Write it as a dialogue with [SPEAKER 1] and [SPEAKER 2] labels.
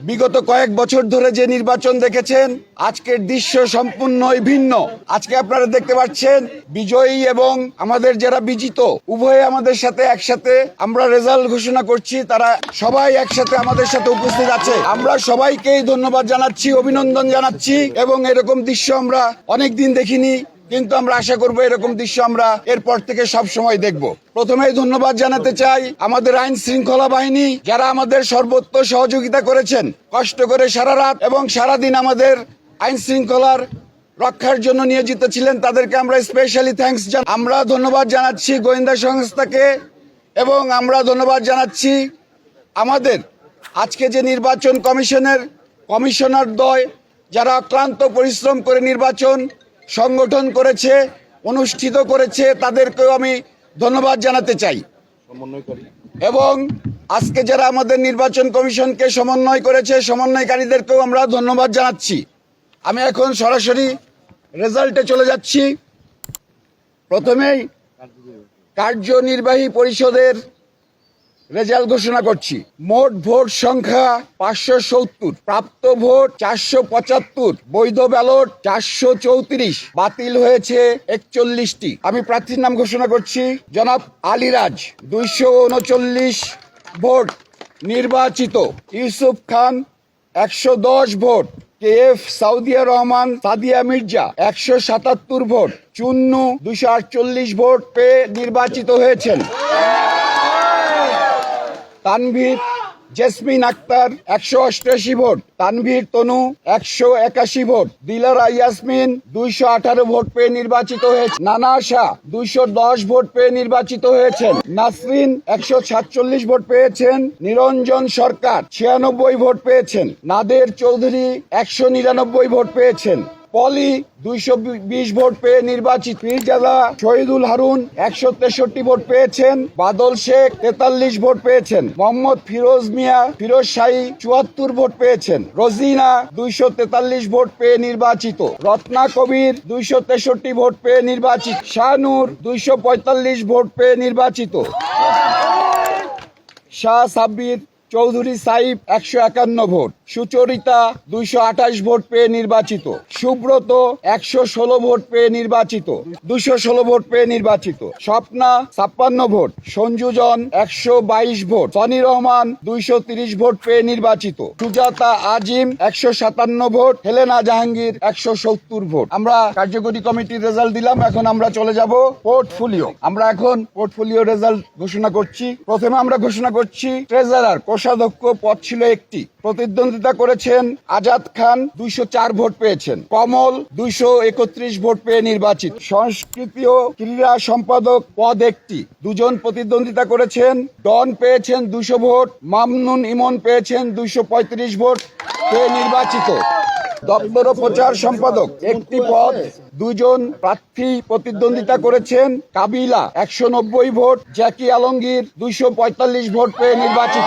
[SPEAKER 1] বিগত কয়েক বছর ধরে যে নির্বাচন দেখেছেন, আজকের দৃশ্য সম্পূর্ণই ভিন্ন। আজকে আপনারা দেখতে পাচ্ছেন বিজয়ী এবং আমাদের যারা বিজিত উভয়ে আমাদের সাথে একসাথে আমরা রেজাল্ট ঘোষণা করছি। তারা সবাই একসাথে আমাদের সাথে উপস্থিত আছে। আমরা সবাইকেই ধন্যবাদ জানাচ্ছি, অভিনন্দন জানাচ্ছি এবং এরকম দৃশ্য আমরা অনেকদিন দেখিনি, কিন্তু আমরা আশা করব এরকম দৃশ্য আমরা এরপর থেকে সব সময় দেখব। প্রথমেই ধন্যবাদ জানাতে চাই আমাদের আইন শৃঙ্খলা বাহিনী, যারা আমাদের সর্বোচ্চ সহযোগিতা করেছেন, কষ্ট করে সারা রাত এবং সারাদিন আমাদের আইন শৃঙ্খলার রক্ষার জন্য নিয়োজিত ছিলেন। তাদেরকে আমরা স্পেশালি থ্যাঙ্কস জানাই। আমরা ধন্যবাদ জানাচ্ছি গোয়েন্দা সংস্থাকে এবং আমরা ধন্যবাদ জানাচ্ছি আমাদের আজকে যে নির্বাচন কমিশনের কমিশনার দ্বয়, যারা অক্লান্ত পরিশ্রম করে নির্বাচন সংগঠন করেছে, অনুষ্ঠিত করেছে, তাদেরকেও আমি ধন্যবাদ জানাতে চাই। এবং আজকে যারা আমাদের নির্বাচন কমিশনকে সমন্বয় করেছে, সমন্বয়কারীদেরকেও আমরা ধন্যবাদ জানাচ্ছি। আমি এখন সরাসরি রেজাল্টে চলে যাচ্ছি। প্রথমেই কার্যনির্বাহী পরিষদের রেজাল্ট ঘোষণা করছি। মোট ভোট সংখ্যা 570, প্রাপ্ত ভোট 475, বৈধ ব্যালট 434, বাতিল হয়েছে 41টি। আমি প্রার্থীর নাম ঘোষণা করছি। জনাব আলীরাজ 239 ভোট নির্বাচিত। Yusuf Khan 110 vote. KF Saudia Rahman Sadia Mirza 177 vote. Chunnu 248 vote পেয়ে নির্বাচিত হয়েছেন। Tanvir Jesmin Akter 188 vote. Tanvir Tonu 181 vote. Dilara Yasmin 218 vote পেয়ে নির্বাচিত হয়েছে। নানা শাহ 210 ভোট পেয়ে নির্বাচিত হয়েছেন। নাসরিন 147 ভোট পেয়েছেন। নিরঞ্জন সরকার 96 ভোট পেয়েছেন। নাদের চৌধুরী 199 ভোট পেয়েছেন। পলি 220 ভোট পেয়ে নির্বাচিত। পীরজাদা শহীদুল হারুন 163 ভোট পেয়েছেন। বাদল শেখ 43 ভোট পেয়েছেন। মোহাম্মদ ফিরোজ মিয়া ফিরোজ শাহী 74 ভোট পেয়েছেন। রোজিনা 243 ভোট পেয়ে নির্বাচিত। রত্না কবির 263 ভোট পেয়ে নির্বাচিত। শাহনূর 245 ভোট পেয়ে নির্বাচিত। শাহ সাব্বির চৌধুরী সাইব 151 ভোট। সুচরিতা 228 ভোট পেয়ে নির্বাচিত। সুব্রত 116 ভোট পেয়ে নির্বাচিত। 216 ভোট পেয়ে নির্বাচিত। Swapna 56 vote. Sanjujan 122 vote. Soni Rahman 230 vote পেয়ে নির্বাচিত। Sujata Azim 157 vote. Helena Jahangir 170 vote. আমরা কার্যকরী কমিটির রেজাল্ট দিলাম। এখন আমরা চলে যাব পোর্টফোলিও। আমরা এখন পোর্টফোলিও রেজাল্ট ঘোষণা করছি। প্রথমে আমরা ঘোষণা করছি ট্রেজারার কোষাধ্যক্ষ পদ ছিল একটি। প্রতিদ্বন্দ্বিতা করেছেন আজাদ খান 204 ভোট পেয়েছেন। কমল 231 ভোট পেয়ে নির্বাচিত। সংস্কৃতি ও ক্রীড়া সম্পাদক পদ একটি, দুজন প্রতিদ্বন্দ্বিতা করেছেন। ডন পেয়েছেন 200 ভোট। মামনুন ইমন পেয়েছেন 235 ভোট পেয়ে নির্বাচিত। দপ্তর ও প্রচার সম্পাদক একটি পদ, দুজন প্রার্থী প্রতিদ্বন্দ্বিতা করেছেন। কাবিলা 190 ভোট। জ্যাকি আলমগীর 245 ভোট পেয়ে নির্বাচিত।